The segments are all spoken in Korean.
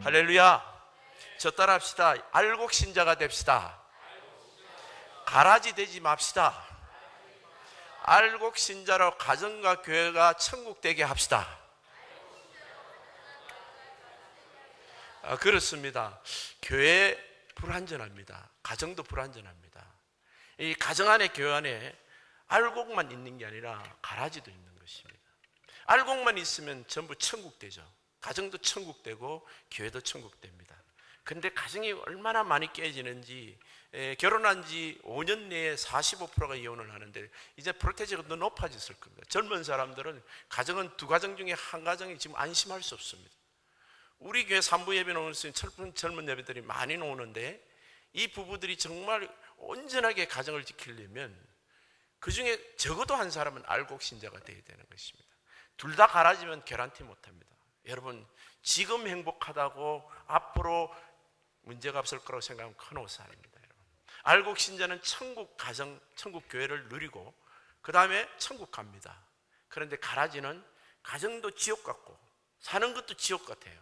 할렐루야. 저 따라합시다. 알곡 신자가 됩시다. 가라지 되지 맙시다. 알곡 신자로 가정과 교회가 천국 되게 합시다. 그렇습니다. 교회 불완전합니다. 가정도 불완전합니다. 이 가정 안에 교회 안에 알곡만 있는 게 아니라 가라지도 있는 것입니다. 알곡만 있으면 전부 천국 되죠. 가정도 천국 되고 교회도 천국 됩니다. 그런데 가정이 얼마나 많이 깨지는지, 결혼한 지 5년 내에 45%가 이혼을 하는데 이제 프로테지가 더 높아졌을 겁니다. 젊은 사람들은 가정은 두 가정 중에 한 가정이 지금 안심할 수 없습니다. 우리 교회 산부 예배 나오는 젊은 예배들이 많이 나오는데 이 부부들이 정말 온전하게 가정을 지키려면 그 중에 적어도 한 사람은 알곡 신자가 되어야 되는 것입니다. 둘 다 갈아지면 개란티 못합니다. 여러분, 지금 행복하다고 앞으로 문제가 없을 거라고 생각하면 큰 오산 아닙니다. 여러분, 알곡 신자는 천국 가정, 천국 교회를 누리고 그 다음에 천국 갑니다. 그런데 갈아지는 가정도 지옥 같고 사는 것도 지옥 같아요.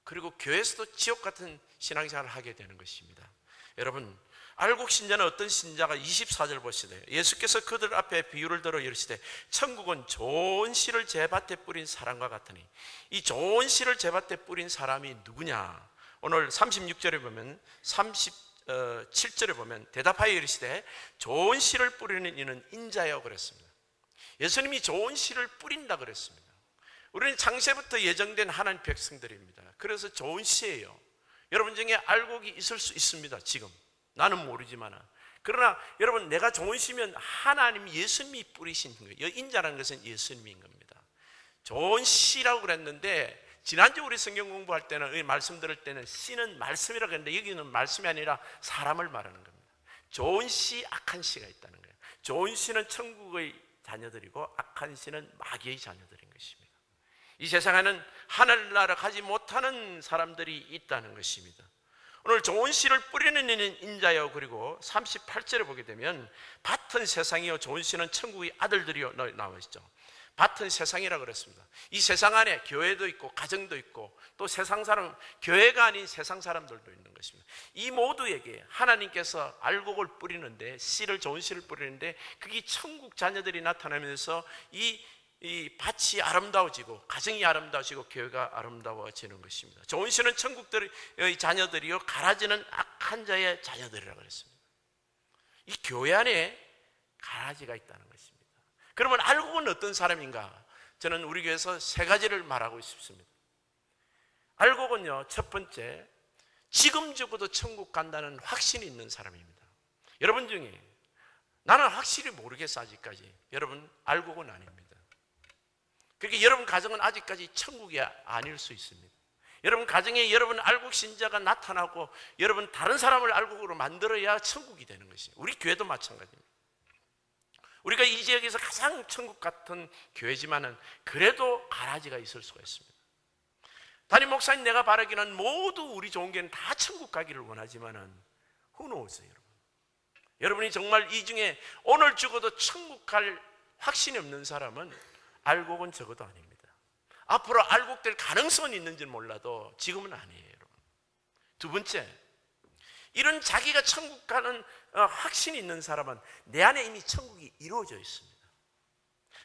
그리고 교회에서도 지옥 같은 신앙생활을 하게 되는 것입니다. 여러분, 알곡 신자는 어떤 신자가 24절 보시대요. 예수께서 그들 앞에 비유를 들어 이르시되 천국은 좋은 씨를 제밭에 뿌린 사람과 같으니, 이 좋은 씨를 제밭에 뿌린 사람이 누구냐? 오늘 36절에 보면 37절에 보면 대답하여 이르시되 좋은 씨를 뿌리는 이는 인자여 그랬습니다. 예수님이 좋은 씨를 뿌린다 그랬습니다. 우리는 창세부터 예정된 하나님 백성들입니다. 그래서 좋은 씨예요. 여러분 중에 알곡이 있을 수 있습니다. 지금 나는 모르지만, 그러나 여러분, 내가 좋은 씨면 하나님, 예수님이 뿌리신 거예요. 인자라는 것은 예수님인 겁니다. 좋은 씨라고 그랬는데 지난주 우리 성경 공부할 때는, 말씀 들을 때는 씨는 말씀이라고 했는데 여기는 말씀이 아니라 사람을 말하는 겁니다. 좋은 씨, 악한 씨가 있다는 거예요. 좋은 씨는 천국의 자녀들이고 악한 씨는 마귀의 자녀들인 것입니다. 이 세상에는 하늘나라 가지 못하는 사람들이 있다는 것입니다. 오늘 좋은 씨를 뿌리는 이는 인자여, 그리고 38절에 보게 되면 밭은 세상이요 좋은 씨는 천국의 아들들이요 나와 있죠. 밭은 세상이라고 그랬습니다. 이 세상 안에 교회도 있고 가정도 있고 또 세상 사람, 교회가 아닌 세상 사람들도 있는 것입니다. 이 모두에게 하나님께서 알곡을 뿌리는데, 씨를, 좋은 씨를 뿌리는데 그게 천국 자녀들이 나타나면서 이 밭이 아름다워지고 가정이 아름다워지고 교회가 아름다워지는 것입니다. 좋은 씨는 천국의 자녀들이요 가라지는 악한 자의 자녀들이라고 그랬습니다. 이 교회 안에 가라지가 있다는 것입니다. 그러면 알곡은 어떤 사람인가? 저는 우리 교회에서 세 가지를 말하고 싶습니다. 알곡은요, 첫 번째, 지금 죽어도 천국 간다는 확신이 있는 사람입니다. 여러분 중에 나는 확실히 모르겠어 아직까지, 여러분, 알곡은 아닙니다. 그렇게 여러분 가정은 아직까지 천국이 아닐 수 있습니다. 여러분 가정에 여러분 알곡 신자가 나타나고 여러분 다른 사람을 알곡으로 만들어야 천국이 되는 것입니다. 우리 교회도 마찬가지입니다. 우리가 이 지역에서 가장 천국 같은 교회지만은 그래도 가라지가 있을 수가 있습니다. 담임 목사님, 내가 바라기는 모두 우리 좋은 교회는 다 천국 가기를 원하지만은 who knows, 여러분. 여러분이 정말 이 중에 오늘 죽어도 천국 갈 확신이 없는 사람은 알곡은 적어도 아닙니다. 앞으로 알곡될 가능성은 있는지는 몰라도 지금은 아니에요, 여러분. 두 번째, 이런 자기가 천국 가는 확신이 있는 사람은 내 안에 이미 천국이 이루어져 있습니다.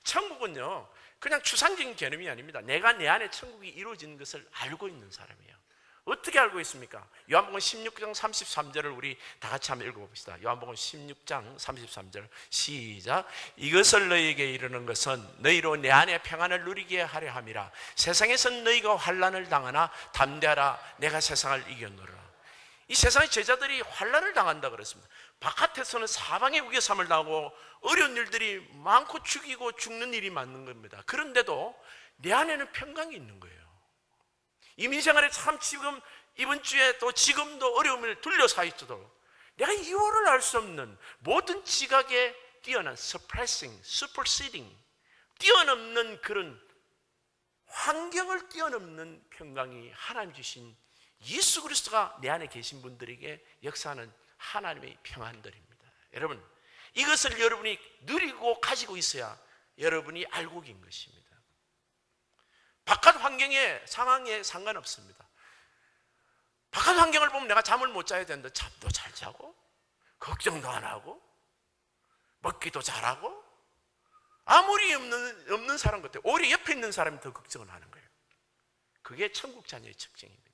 천국은요, 그냥 추상적인 개념이 아닙니다. 내가 내 안에 천국이 이루어진 것을 알고 있는 사람이에요. 어떻게 알고 있습니까? 요한복음 16장 33절을 우리 다 같이 한번 읽어봅시다. 요한복음 16장 33절 시작. 이것을 너희에게 이르는 것은 너희로 내 안에 평안을 누리게 하려 함이라. 세상에선 너희가 환난을 당하나 담대하라, 내가 세상을 이겼노라. 이 세상의 제자들이 환난을 당한다 그랬습니다. 바깥에서는 사방에 우겨삼을 당하고 어려운 일들이 많고 죽이고 죽는 일이 많은 겁니다. 그런데도 내 안에는 평강이 있는 거예요. 이민생활에 참 지금 이번 주에 또 지금도 어려움을 둘러싸여 있어도 내가 이유를 알 수 없는 모든 지각에 뛰어난 suppressing, superseding, 뛰어넘는 그런 환경을 뛰어넘는 평강이 하나님 주신 예수 그리스도가 내 안에 계신 분들에게 역사하는 하나님의 평안들입니다. 여러분, 이것을 여러분이 누리고 가지고 있어야 여러분이 알곡인 것입니다. 바깥 환경에 상황에 상관없습니다. 바깥 환경을 보면 내가 잠을 못 자야 되는데 잠도 잘 자고 걱정도 안 하고 먹기도 잘하고 아무리 없는 사람 같아요. 오히려 옆에 있는 사람이 더 걱정을 하는 거예요. 그게 천국 자녀의 특징입니다.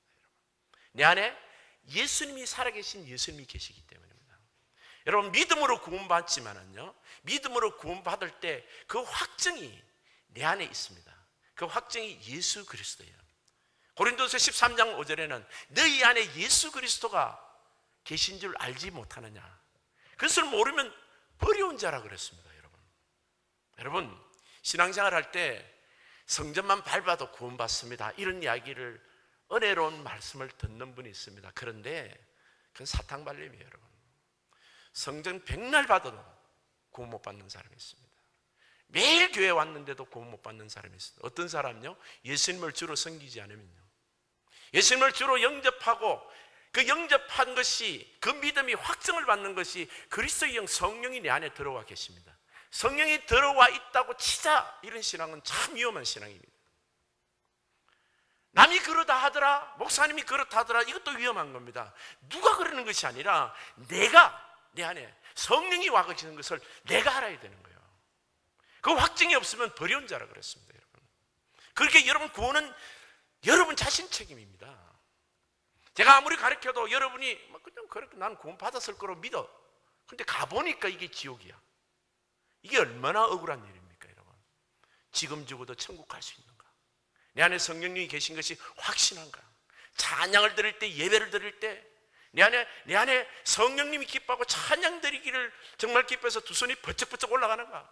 내 안에 예수님이 살아계신 예수님이 계시기 때문입니다. 여러분, 믿음으로 구원받지만은요, 믿음으로 구원받을 때 그 확증이 내 안에 있습니다. 그 확증이 예수 그리스도예요. 고린도서 13장 5절에는 너희 안에 예수 그리스도가 계신 줄 알지 못하느냐, 그것을 모르면 버려온 자라 그랬습니다. 여러분, 신앙생활 할 때 성전만 밟아도 구원받습니다, 이런 이야기를, 은혜로운 말씀을 듣는 분이 있습니다. 그런데 그건 사탕발림이에요. 여러분, 성전 백날 받아도 구원 못 받는 사람이 있습니다. 매일 교회 왔는데도 구원 못 받는 사람이 있습니다. 어떤 사람은요, 예수님을 주로 섬기지 않으면요, 예수님을 주로 영접하고 그 영접한 것이, 그 믿음이 확증을 받는 것이 그리스도의 영 성령이 내 안에 들어와 계십니다. 성령이 들어와 있다고 치자, 이런 신앙은 참 위험한 신앙입니다. 남이 그러다 하더라, 목사님이 그렇다 하더라, 이것도 위험한 겁니다. 누가 그러는 것이 아니라 내 안에 성령이 와 계시는 것을 내가 알아야 되는 거예요. 그 확증이 없으면 버려온 자라 그랬습니다. 여러분, 그렇게 여러분 구원은 여러분 자신 책임입니다. 제가 아무리 가르쳐도 여러분이 그냥 그렇게 나는 구원 받았을 거로 믿어. 근데 가보니까 이게 지옥이야. 이게 얼마나 억울한 일입니까, 여러분? 지금 죽어도 천국 갈 수 있는가? 내 안에 성령님이 계신 것이 확신한가? 찬양을 드릴 때, 예배를 드릴 때 내 안에 성령님이 기뻐하고 찬양 드리기를 정말 기뻐해서 두 손이 번쩍번쩍 올라가는가?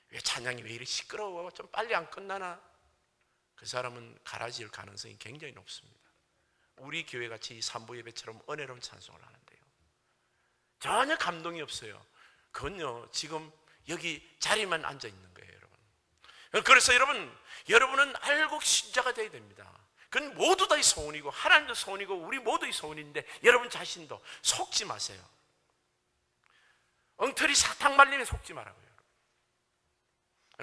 왜 찬양이 왜 이리 시끄러워? 좀 빨리 안 끝나나? 그 사람은 가라지일 가능성이 굉장히 높습니다. 우리 교회같이 산부 예배처럼 은혜로운 찬송을 하는데요, 전혀 감동이 없어요. 그건요, 지금 여기 자리만 앉아 있는 거예요, 여러분. 그래서 여러분은 알곡 신자가 돼야 됩니다. 그건 모두 다의 소원이고, 하나님도 소원이고, 우리 모두의 소원인데, 여러분 자신도 속지 마세요. 엉터리 사탕 말림에 속지 말라고요.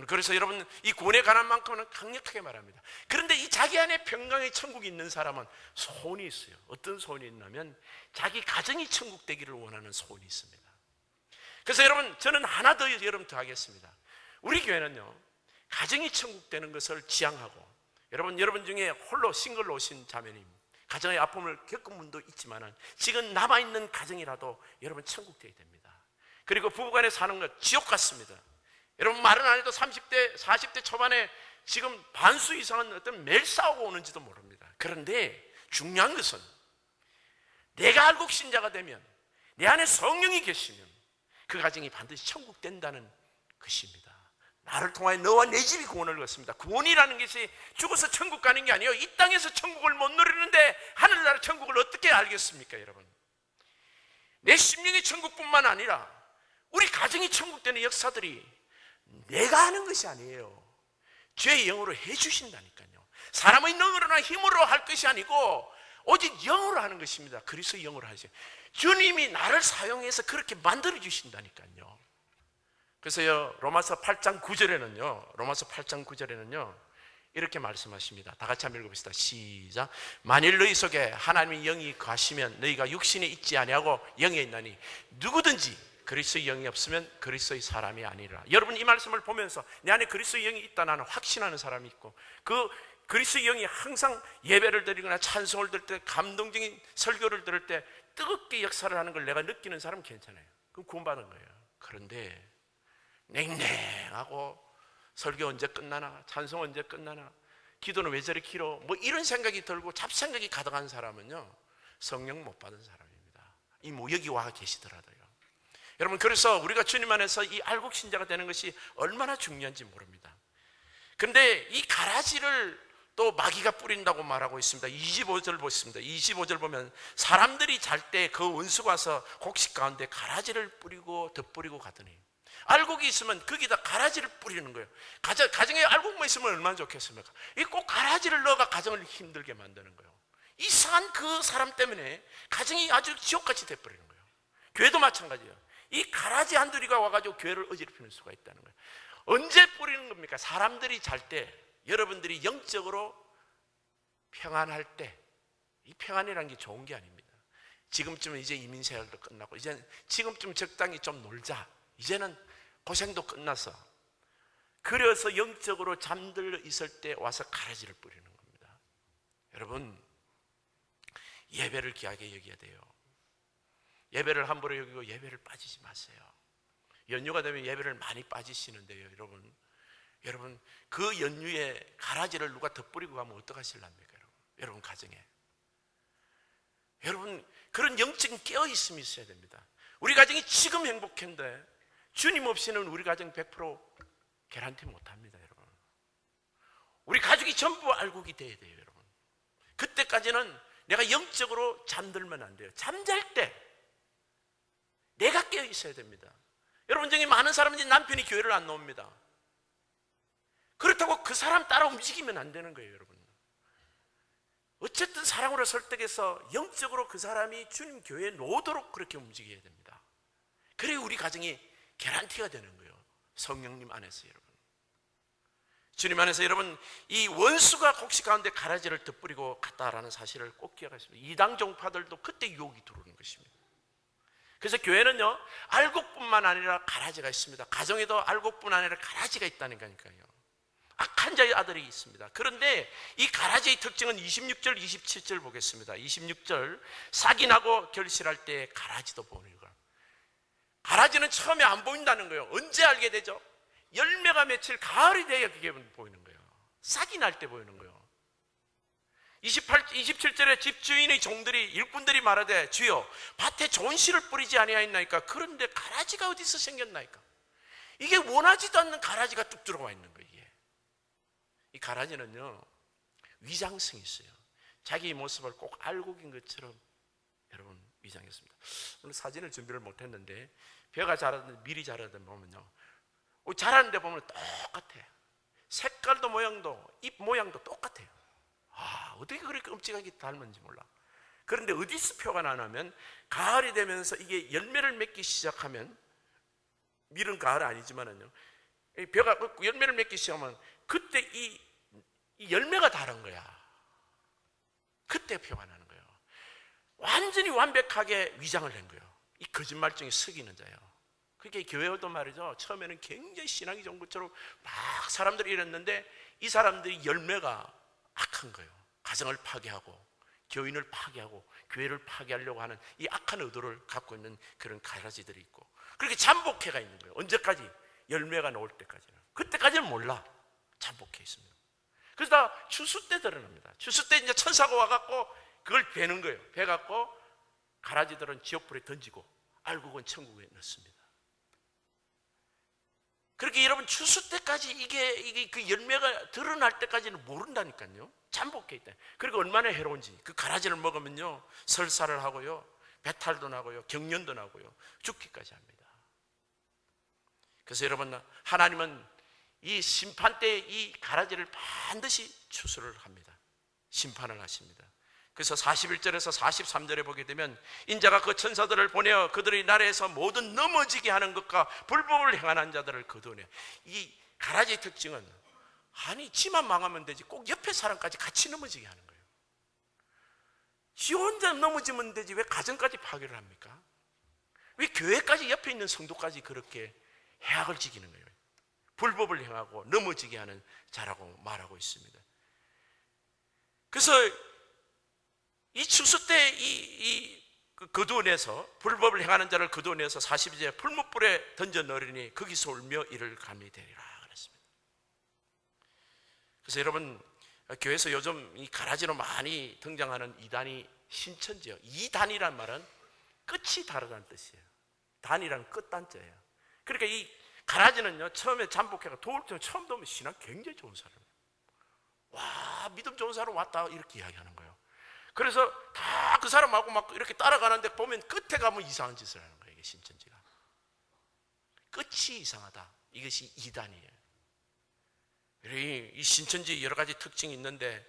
그래서 여러분, 이 구원에 관한 만큼은 강력하게 말합니다. 그런데 이 자기 안에 평강의 천국이 있는 사람은 소원이 있어요. 어떤 소원이 있냐면 자기 가정이 천국 되기를 원하는 소원이 있습니다. 그래서 여러분, 저는 하나 더 여러분 더 하겠습니다. 우리 교회는요, 가정이 천국 되는 것을 지향하고, 여러분 중에 홀로 싱글로 오신 자매님, 가정의 아픔을 겪은 분도 있지만 지금 남아있는 가정이라도 여러분 천국 되어야 됩니다. 그리고 부부간에 사는 것 지옥 같습니다. 여러분, 말은 안 해도 30대 40대 초반에 지금 반수 이상은 어떤 매일 싸우고 오는지도 모릅니다. 그런데 중요한 것은 내가 알곡 신자가 되면, 내 안에 성령이 계시면 그 가정이 반드시 천국 된다는 것입니다. 나를 통하여 너와 내 집이 구원을 얻습니다. 구원이라는 것이 죽어서 천국 가는 게 아니에요. 이 땅에서 천국을 못 누리는데 하늘나라 천국을 어떻게 알겠습니까, 여러분? 내 심령이 천국뿐만 아니라 우리 가정이 천국 되는 역사들이 내가 하는 것이 아니에요. 죄의 영으로 해주신다니까요. 사람의 능으로나 힘으로 할 것이 아니고 오직 영으로 하는 것입니다. 그리스도의 영으로 하세요. 주님이 나를 사용해서 그렇게 만들어 주신다니까요. 그래서요, 로마서 8장 9절에는요 이렇게 말씀하십니다. 다 같이 한번 읽어봅시다. 시작. 만일 너희 속에 하나님의 영이 거하시면 너희가 육신에 있지 아니하고 영에 있나니 누구든지 그리스도의 영이 없으면 그리스도의 사람이 아니라. 여러분, 이 말씀을 보면서 내 안에 그리스도의 영이 있다 나는 확신하는 사람이 있고, 그 그리스도의 영이 항상 예배를 드리거나 찬송을 들을 때, 감동적인 설교를 들을 때 뜨겁게 역사를 하는 걸 내가 느끼는 사람은 괜찮아요. 그럼 구원받은 거예요. 그런데 냉랭하고 설교 언제 끝나나, 찬송 언제 끝나나, 기도는 왜 저리 길어, 뭐 이런 생각이 들고 잡생각이 가득한 사람은요 성령 못 받은 사람입니다. 이 여기 와 계시더라도요. 여러분, 그래서 우리가 주님 안에서 이 알곡 신자가 되는 것이 얼마나 중요한지 모릅니다. 그런데 이 가라지를 또 마귀가 뿌린다고 말하고 있습니다. 25절 보겠습니다. 25절 보면 사람들이 잘 때 그 원수가 와서 곡식 가운데 가라지를 뿌리고 덧뿌리고 가더니. 알곡이 있으면 거기다 가라지를 뿌리는 거예요. 가정에 알곡만 있으면 얼마나 좋겠습니까? 이 꼭 가라지를 넣어가 가정을 힘들게 만드는 거예요. 이상한 그 사람 때문에 가정이 아주 지옥같이 돼버리는 거예요. 교회도 마찬가지예요. 이 가라지 한두리가 와가지고 교회를 어지럽히는 수가 있다는 거예요. 언제 뿌리는 겁니까? 사람들이 잘 때, 여러분들이 영적으로 평안할 때, 이 평안이라는 게 좋은 게 아닙니다. 지금쯤은 이제 이민 생활도 끝나고 이제 지금쯤 적당히 좀 놀자. 이제는 고생도 끝나서 그래서 영적으로 잠들어 있을 때 와서 가라지를 뿌리는 겁니다. 여러분, 예배를 귀하게 여겨야 돼요. 예배를 함부로 여기고 예배를 빠지지 마세요. 연휴가 되면 예배를 많이 빠지시는데요, 여러분 그 연휴에 가라지를 누가 덧뿌리고 가면 어떡하실랍니까? 여러분 가정에 여러분 그런 영적인 깨어있음이 있어야 됩니다. 우리 가정이 지금 행복한데 주님 없이는 우리 가정 100% 개란티 못합니다. 여러분, 우리 가족이 전부 알곡이 돼야 돼요. 여러분, 그때까지는 내가 영적으로 잠들면 안 돼요. 잠잘 때 내가 깨어 있어야 됩니다. 여러분 중에 많은 사람들이 남편이 교회를 안 나옵니다. 그렇다고 그 사람 따라 움직이면 안 되는 거예요. 여러분, 어쨌든 사랑으로 설득해서 영적으로 그 사람이 주님 교회에 놓도록 그렇게 움직여야 됩니다. 그래야 우리 가정이 개란티가 되는 거예요. 성령님 안에서. 여러분, 주님 안에서 여러분, 이 원수가 혹시 가운데 가라지를 덧뿌리고 갔다라는 사실을 꼭 기억하십시오. 이당 종파들도 그때 유혹이 들어오는 것입니다. 그래서 교회는요, 알곡뿐만 아니라 가라지가 있습니다. 가정에도 알곡뿐 아니라 가라지가 있다는 거니까요. 악한 자의 아들이 있습니다. 그런데 이 가라지의 특징은 26절, 27절 보겠습니다. 26절, 싹이 나고 결실할 때 가라지도 보이는 거예요. 가라지는 처음에 안 보인다는 거예요. 언제 알게 되죠? 열매가 맺힐 가을이 돼야 그게 보이는 거예요. 싹이 날 때 보이는 거예요. 27절에 집주인의 종들이, 일꾼들이 말하되 주여 밭에 좋은 씨를 뿌리지 아니하였나이까? 그런데 가라지가 어디서 생겼나이까? 이게 원하지도 않는 가라지가 뚝 들어와 있는 거예요. 이 가라지는요, 위장성이 있어요. 자기 모습을 꼭 알곡인 것처럼 여러분 위장했습니다. 오늘 사진을 준비를 못했는데 벼가 자라든 밀이 자라든 보면요, 자라는데 보면 똑같아요. 색깔도 모양도 잎 모양도 똑같아요. 어떻게 그렇게 끔찍하게 닮은지 몰라. 그런데 어디서 표가 나냐면 가을이 되면서 이게 열매를 맺기 시작하면, 밀은 가을 아니지만은요, 벼가 열매를 맺기 시작하면 그때 이 열매가 다른 거야. 그때 표가 나는 거예요. 완전히 완벽하게 위장을 낸 거예요. 이 거짓말쟁이 속이는 자예요. 그게 교회도 말이죠, 처음에는 굉장히 신앙이 좋은 것처럼 막 사람들이 이랬는데 이 사람들이 열매가 악한 거예요. 가정을 파괴하고 교인을 파괴하고 교회를 파괴하려고 하는 이 악한 의도를 갖고 있는 그런 가라지들이 있고, 그렇게 잠복해가 있는 거예요. 언제까지? 열매가 나올 때까지는. 그때까지는 몰라. 잠복해 있습니다. 그래서 다 추수 때 드러납니다. 추수 때 이제 천사가 와갖고 그걸 베는 거예요. 베갖고 가라지들은 지옥불에 던지고 알곡은 천국에 넣습니다. 그렇게 여러분, 추수 때까지 이게 그 열매가 드러날 때까지는 모른다니까요. 잠복해 있다. 그리고 얼마나 해로운지. 그 가라지를 먹으면요, 설사를 하고요, 배탈도 나고요, 경련도 나고요, 죽기까지 합니다. 그래서 여러분, 하나님은 이 심판 때 이 가라지를 반드시 추수를 합니다. 심판을 하십니다. 그래서 41절에서 43절에 보게 되면 인자가 그 천사들을 보내어 그들의 나라에서 모든 넘어지게 하는 것과 불법을 행하는 자들을 거두어내. 이 가라지의 특징은, 아니 지만 망하면 되지 꼭 옆에 사람까지 같이 넘어지게 하는 거예요. 지 혼자 넘어지면 되지 왜 가정까지 파괴를 합니까? 왜 교회까지, 옆에 있는 성도까지 그렇게 해악을 지키는 거예요? 불법을 행하고 넘어지게 하는 자라고 말하고 있습니다. 그래서 이 추수 때 거두어내서, 불법을 행하는 자를 거두어내서 42절에 풀무불에 던져 넣으리니 거기서 울며 이를 감히 되리라 그랬습니다. 그래서 여러분, 교회에서 요즘 이 가라지로 많이 등장하는 이단이 신천지예요. 이단이란 말은 끝이 다르다는 뜻이에요. 단이란 끝단자예요. 그러니까 이 가라지는요, 처음에 잠복해가 도울 때 처음 보면 신앙 굉장히 좋은 사람이에요. 와, 믿음 좋은 사람 왔다 이렇게 이야기하는 거예요. 그래서 다 그 사람하고 막 이렇게 따라가는데 보면 끝에 가면 이상한 짓을 하는 거예요. 이게 신천지가 끝이 이상하다. 이것이 이단이에요. 이 신천지 여러 가지 특징이 있는데,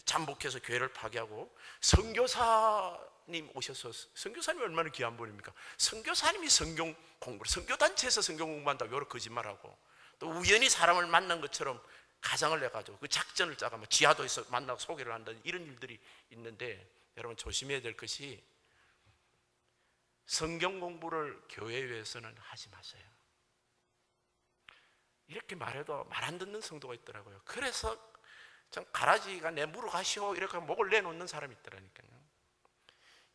잠복해서 교회를 파괴하고, 선교사님 오셔서, 선교사님이 얼마나 귀한 분입니까? 선교사님이 성경 공부를, 선교단체에서 성경 공부한다고 여러 거짓말하고, 또 우연히 사람을 만난 것처럼 가정을 내가지고 그 작전을 짜가 뭐 지하도에서 만나고 소개를 한다는 이런 일들이 있는데, 여러분 조심해야 될 것이 성경 공부를 교회에서는 하지 마세요. 이렇게 말해도 말 안 듣는 성도가 있더라고요. 그래서 참 가라지가 내 무로 가시오 이렇게 목을 내놓는 사람이 있더라니까요.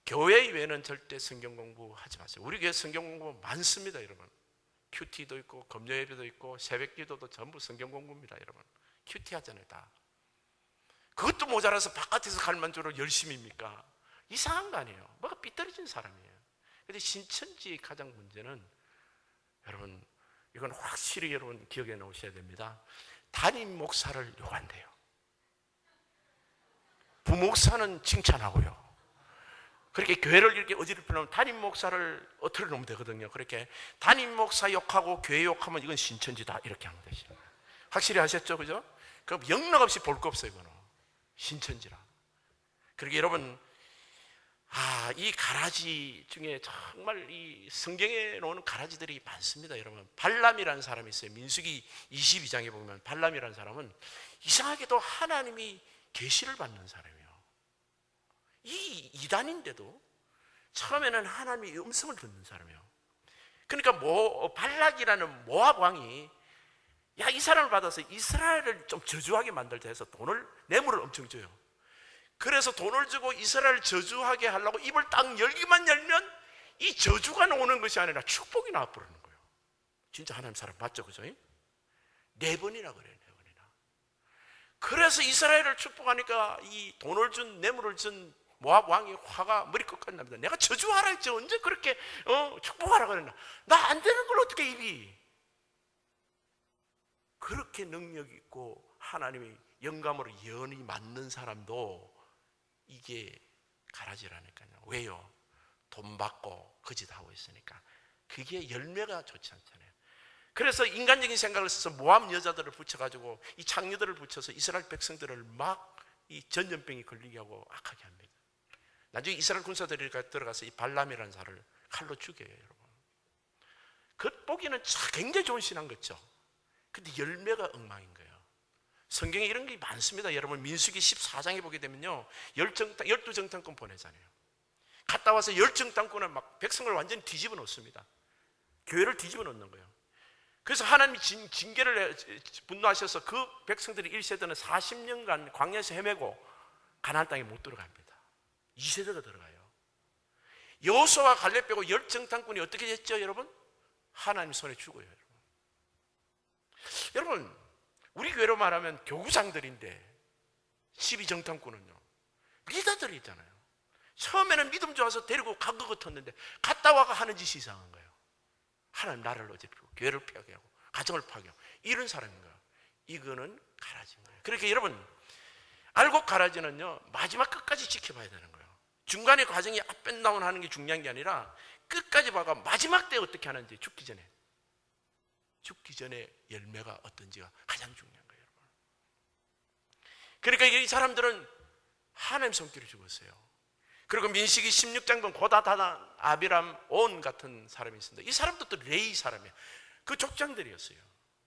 교회 이외에는 절대 성경 공부하지 마세요. 우리 교회 성경 공부 많습니다, 여러분. 큐티도 있고 금요 예배도 있고 새벽 기도도 전부 성경 공부입니다, 여러분. 큐티 하잖아요, 다. 그것도 모자라서 바깥에서 갈만조로 열심입니까? 이상한 거 아니에요. 뭐가 삐뚤어진 사람이에요. 근데 신천지의 가장 문제는, 여러분 이건 확실히 여러분 기억해 놓으셔야 됩니다. 담임 목사를 요구한대요. 부목사는 칭찬하고요. 그렇게 교회를 이렇게 어지럽히면 담임 목사를 어떻게 놓으면 되거든요. 그렇게 담임 목사 욕하고 교회 욕하면 이건 신천지다 이렇게 하면 되죠. 확실히 하셨죠, 그죠? 그럼 영락 없이 볼 거 없어요, 이거는 신천지라. 그러게 여러분, 이 가라지 중에 정말 이 성경에 나오는 가라지들이 많습니다, 여러분. 발람이라는 사람이 있어요. 민수기 22장에 보면 발람이라는 사람은 이상하게도 하나님이 계시를 받는 사람이에요. 이 이단인데도 처음에는 하나님의 음성을 듣는 사람이에요. 그러니까 발락이라는 모압 왕이 이 사람을 받아서 이스라엘을 좀 저주하게 만들자 해서 뇌물을 엄청 줘요. 그래서 돈을 주고 이스라엘을 저주하게 하려고 입을 딱 열기만 열면 이 저주가 나오는 것이 아니라 축복이 나와버리는 거예요. 진짜 하나님 사람 맞죠, 그죠? 4번이나 그래요, 4번이나. 그래서 이스라엘을 축복하니까 이 돈을 준, 뇌물을 준 모압 왕이 화가 머리 끝까지 납니다. 내가 저주하라 했지 언제 그렇게 축복하라 그랬나? 나 안 되는 걸 어떻게 입이? 그렇게 능력 있고 하나님이 영감으로 예언이 맞는 사람도 이게 가라지라니까요. 왜요? 돈 받고 거짓하고 있으니까. 그게 열매가 좋지 않잖아요. 그래서 인간적인 생각을 써서 모압 여자들을 붙여가지고 이 창녀들을 붙여서 이스라엘 백성들을 막 이 전염병이 걸리게 하고 악하게 합니다. 나중에 이스라엘 군사들이 들어가서 이 발람이라는 사람을 칼로 죽여요, 여러분. 겉보기는 굉장히 좋은 신앙 같죠? 근데 열매가 엉망인 거예요. 성경에 이런 게 많습니다. 여러분 민수기 14장에 보게 되면요, 12정탐꾼 보내잖아요. 갔다 와서 10정탐꾼을 막 백성을 완전히 뒤집어 놓습니다. 교회를 뒤집어 놓는 거예요. 그래서 하나님이 징계를 분노하셔서 그 백성들이 1세대는 40년간 광야에서 헤매고 가나안 땅에 못 들어갑니다. 2세대가 들어가요. 여호수아와 갈렙 빼고 10정탐꾼이 어떻게 됐죠, 여러분? 하나님 손에 죽어요, 여러분. 여러분, 우리 교회로 말하면 교구장들인데 12정탐꾼은요 리더들이 있잖아요. 처음에는 믿음 좋아서 데리고 간 것 같았는데 갔다 와가 하는 짓이 이상한 거예요. 하나님 나라를 어지럽히고 교회를 파괴하고 가정을 파괴하고 이런 사람인 거예요. 이거는 가라지인 거예요. 그러니까 여러분, 알곡 가라지는요 마지막 끝까지 지켜봐야 되는 거예요. 중간에 과정이 업앤다운 하는 게 중요한 게 아니라 끝까지 봐가 마지막 때 어떻게 하는지, 죽기 전에 열매가 어떤지가 가장 중요한 거예요, 여러분. 그러니까 이 사람들은 하나님 손길을 죽었어요. 그리고 민수기 16장 보면 고다다단, 아비람, 온 같은 사람이 있습니다. 이 사람도 또 레위 사람이에요. 그 족장들이었어요.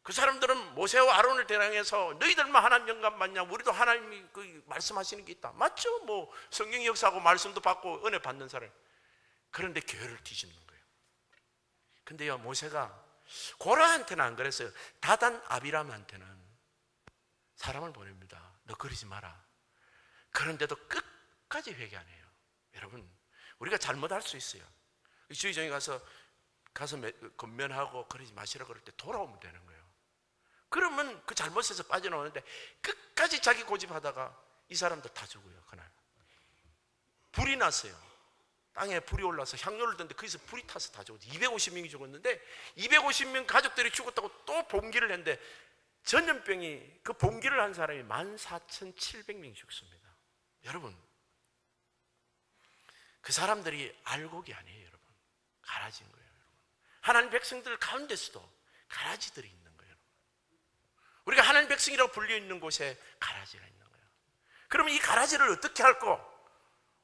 그 사람들은 모세와 아론을 대항해서 너희들만 하나님 영감 받냐? 우리도 하나님이 그 말씀하시는 게 있다. 맞죠? 뭐 성경 역사하고 말씀도 받고 은혜 받는 사람. 그런데 교회를 뒤집는 거예요. 근데요, 모세가 고라한테는 안 그랬어요. 다단 아비람한테는 사람을 보냅니다. 너 그러지 마라. 그런데도 끝까지 회개 안 해요. 여러분, 우리가 잘못할 수 있어요. 주의정에 가서 건면하고 그러지 마시라 그럴 때 돌아오면 되는 거예요. 그러면 그 잘못에서 빠져나오는데 끝까지 자기 고집하다가 이 사람들 다 죽어요. 그날 불이 났어요. 땅에 불이 올라서 향료를 던데 거기서 불이 타서 다 죽었어요. 250명이 죽었는데 250명 가족들이 죽었다고 또 봉기를 했는데 전염병이 그 봉기를 한 사람이 14,700명이 죽습니다. 여러분, 그 사람들이 알곡이 아니에요, 여러분. 가라지인 거예요, 여러분. 하나님 백성들 가운데서도 가라지들이 있는 거예요, 여러분. 우리가 하나님 백성이라고 불려 있는 곳에 가라지가 있는 거예요. 그러면 이 가라지를 어떻게 할까?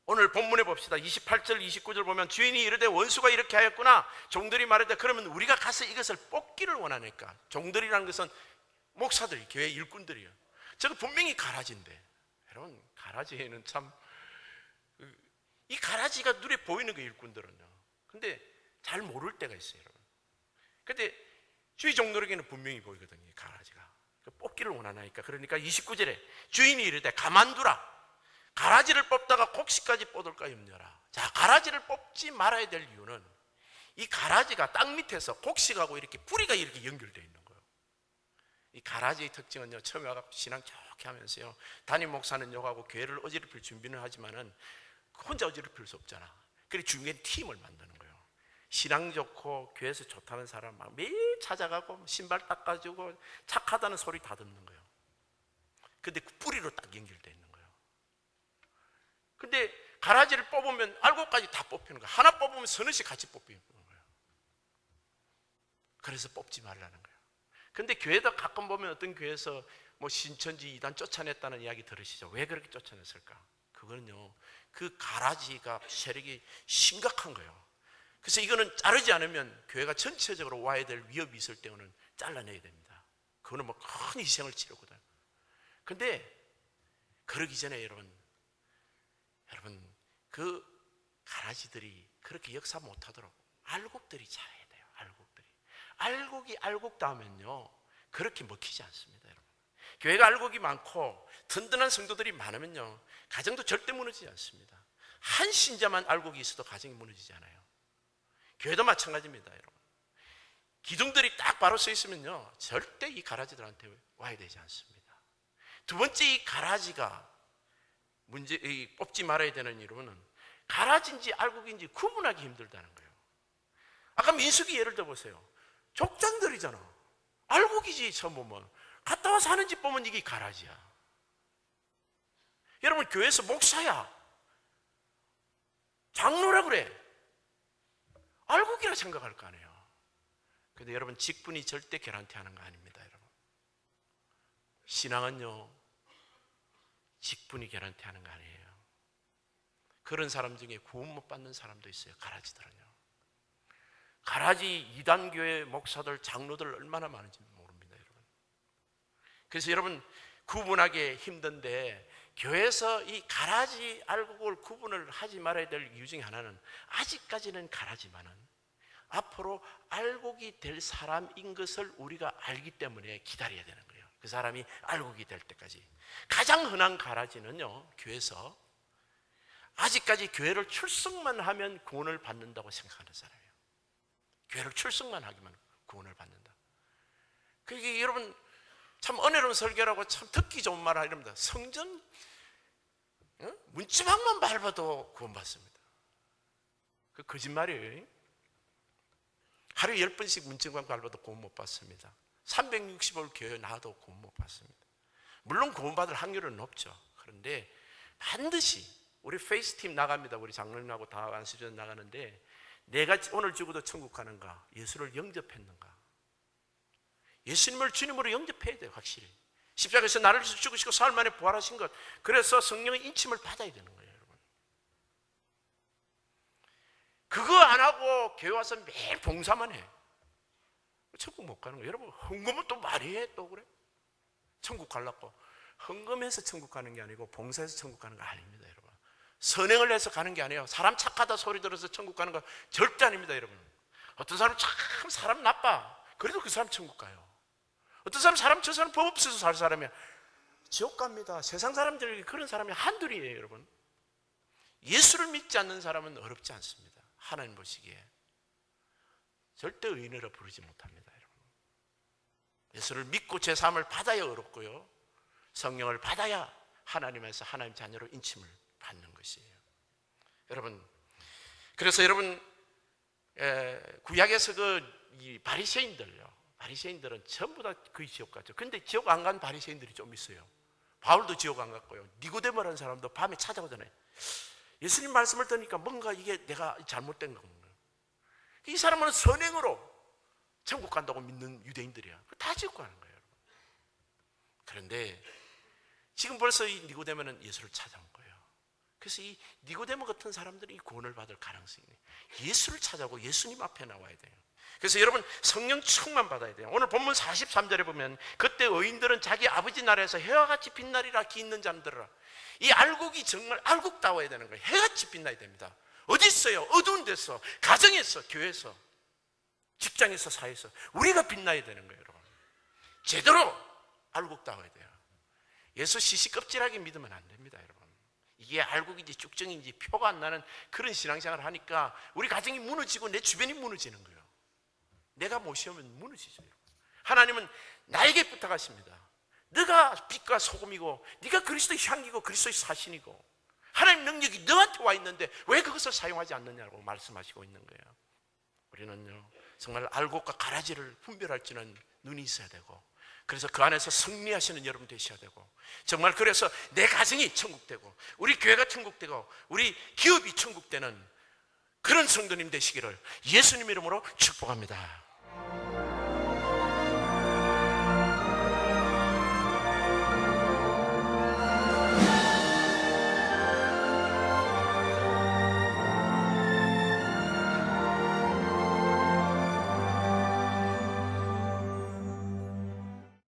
오늘 본문에 봅시다. 28절 29절 보면 주인이 이르되 원수가 이렇게 하였구나. 종들이 말하되 그러면 우리가 가서 이것을 뽑기를 원하니까. 종들이라는 것은 목사들이, 교회 일꾼들이요. 저거 분명히 가라지인데, 여러분 가라지에는 참, 이 가라지가 눈에 보이는 거 일꾼들은요. 근데 잘 모를 때가 있어요, 여러분. 근데 주의 종들에게는 분명히 보이거든요, 이 가라지가. 뽑기를 원하니까. 그러니까 29절에 주인이 이르되 가만두라. 가라지를 뽑다가 곡식까지 뻗을까 염려라. 자, 가라지를 뽑지 말아야 될 이유는 이 가라지가 땅 밑에서 곡식하고 이렇게 뿌리가 이렇게 연결되어 있는 거예요. 이 가라지의 특징은요, 처음에 와서 신앙 좋게 하면서요, 담임 목사는 욕하고 교회를 어지럽힐 준비는 하지만은 혼자 어지럽힐 수 없잖아. 그래서 중요한 팀을 만드는 거예요. 신앙 좋고 교회에서 좋다는 사람 막 매일 찾아가고 신발 닦아주고 착하다는 소리 다 듣는 거예요. 근데 그 뿌리로 딱 연결되어 있는 거예요. 근데 가라지를 뽑으면 알고까지 다 뽑히는 거예요. 하나 뽑으면 서너씩 같이 뽑히는 거예요. 그래서 뽑지 말라는 거예요. 근데 교회도 가끔 보면 어떤 교회에서 뭐 신천지 이단 쫓아냈다는 이야기 들으시죠? 왜 그렇게 쫓아냈을까? 그거는요, 그 가라지가 세력이 심각한 거예요. 그래서 이거는 자르지 않으면 교회가 전체적으로 와야 될 위협이 있을 때는 잘라내야 됩니다. 그거는 뭐 큰 희생을 치르거든. 근데 그러기 전에 여러분 그 가라지들이 그렇게 역사 못하도록 알곡들이 잘해야 돼요. 알곡이 알곡다 하면요, 그렇게 먹히지 않습니다, 여러분. 교회가 알곡이 많고 든든한 성도들이 많으면요, 가정도 절대 무너지지 않습니다. 한 신자만 알곡이 있어도 가정이 무너지지 않아요. 교회도 마찬가지입니다, 여러분. 기둥들이 딱 바로 서 있으면요, 절대 이 가라지들한테 와야 되지 않습니다. 두 번째, 이 가라지가 뽑지 말아야 되는 이유는 가라지인지 알곡인지 구분하기 힘들다는 거예요. 아까 민수기 예를 들어보세요. 족장들이잖아. 알곡이지. 처음 보면 갔다 와서 하는 집 보면 이게 가라지야. 여러분, 교회에서 목사야, 장로라 그래, 알곡이라 생각할 거 아니에요. 근데 여러분, 직분이 절대 개란티 하는 거 아닙니다, 여러분. 신앙은요, 직분이 개란티 하는 거 아니에요. 그런 사람 중에 구원 못 받는 사람도 있어요, 가라지들은요. 가라지 이단교회 목사들, 장로들 얼마나 많은지 모릅니다, 여러분. 그래서 여러분, 구분하기 힘든데 교회에서 이 가라지 알곡을 구분을 하지 말아야 될 이유 중에 하나는, 아직까지는 가라지만은 앞으로 알곡이 될 사람인 것을 우리가 알기 때문에 기다려야 되는 거예요. 그 사람이 알곡이 될 때까지. 가장 흔한 가라지는요, 교회에서 아직까지 교회를 출석만 하면 구원을 받는다고 생각하는 사람이에요. 교회를 출석만 하기만 구원을 받는다. 그게 여러분 참 은혜로운 설교라고 참 듣기 좋은 말 이럽니다. 성전 문지방만 밟아도 구원받습니다. 그 거짓말이에요. 하루에 10번씩 문지방 밟아도 구원 못 받습니다. 360일 교회 나와도 구원 못 받습니다. 물론 구원받을 확률은 높죠. 그런데 반드시 우리 페이스팀 나갑니다. 우리 장로님하고 다 안수전 나가는데, 내가 오늘 죽어도 천국 가는가? 예수를 영접했는가? 예수님을 주님으로 영접해야 돼요, 확실히. 십자가에서 나를 위해서 죽으시고 사흘 만에 부활하신 것, 그래서 성령의 인침을 받아야 되는 거예요, 여러분. 그거 안 하고 교회 와서 매일 봉사만 해, 천국 못 가는 거예요. 여러분, 헌금은 또 말이 해, 또 그래? 천국 가려고. 헌금해서 천국 가는 게 아니고 봉사해서 천국 가는 거 아닙니다, 여러분. 선행을 해서 가는 게 아니에요. 사람 착하다 소리 들어서 천국 가는 거 절대 아닙니다, 여러분. 어떤 사람 참 사람 나빠, 그래도 그 사람 천국 가요. 어떤 사람 저 사람 법 없어서 살 사람이야, 지옥 갑니다. 세상 사람들이 그런 사람이 한둘이에요, 여러분. 예수를 믿지 않는 사람은 어렵지 않습니다. 하나님 보시기에 절대 의인으로 부르지 못합니다, 여러분. 예수를 믿고 제사함을 받아야 어렵고요, 성령을 받아야 하나님에서 하나님 자녀로 인침을 받는 것이에요, 여러분. 그래서 여러분, 구약에서 이 바리새인들은 전부 다 거의 지옥 갔죠. 근데 지옥 안 간 바리새인들이 좀 있어요. 바울도 지옥 안 갔고요. 니고데모라는 사람도 밤에 찾아오잖아요. 예수님 말씀을 듣니까 뭔가 이게 내가 잘못된 건가. 이 사람은 선행으로 천국 간다고 믿는 유대인들이야. 다 지옥 가는 거예요, 여러분. 그런데 지금 벌써 이 니고데모는 예수를 찾아온 거예요. 그래서 이 니고데모 같은 사람들이 이 구원을 받을 가능성이 있네요. 예수를 찾아오고 예수님 앞에 나와야 돼요. 그래서 여러분 성령 충만 받아야 돼요. 오늘 본문 43절에 보면 그때 의인들은 자기 아버지 나라에서 해와 같이 빛나리라. 기 있는 자는 들으라. 이 알곡이 정말 알곡다워야 되는 거예요. 해같이 빛나야 됩니다. 어디 있어요? 어두운 데서, 가정에서, 교회에서, 직장에서, 사회에서 우리가 빛나야 되는 거예요. 여러분 제대로 알곡다워야 돼요. 예수 시시껍질하게 믿으면 안 됩니다. 여러분 이게 알곡인지 쭉정인지 표가 안 나는 그런 신앙생활을 하니까 우리 가정이 무너지고 내 주변이 무너지는 거예요. 내가 모시면 무너지죠. 하나님은 나에게 부탁하십니다. 네가 빛과 소금이고 네가 그리스도의 향기고 그리스도의 사신이고 하나님 능력이 너한테 와 있는데 왜 그것을 사용하지 않느냐고 말씀하시고 있는 거예요. 우리는요 정말 알곡과 가라지를 분별할 줄은 눈이 있어야 되고, 그래서 그 안에서 승리하시는 여러분 되셔야 되고, 정말 그래서 내 가정이 천국되고 우리 교회가 천국되고 우리 기업이 천국되는 그런 성도님 되시기를 예수님 이름으로 축복합니다.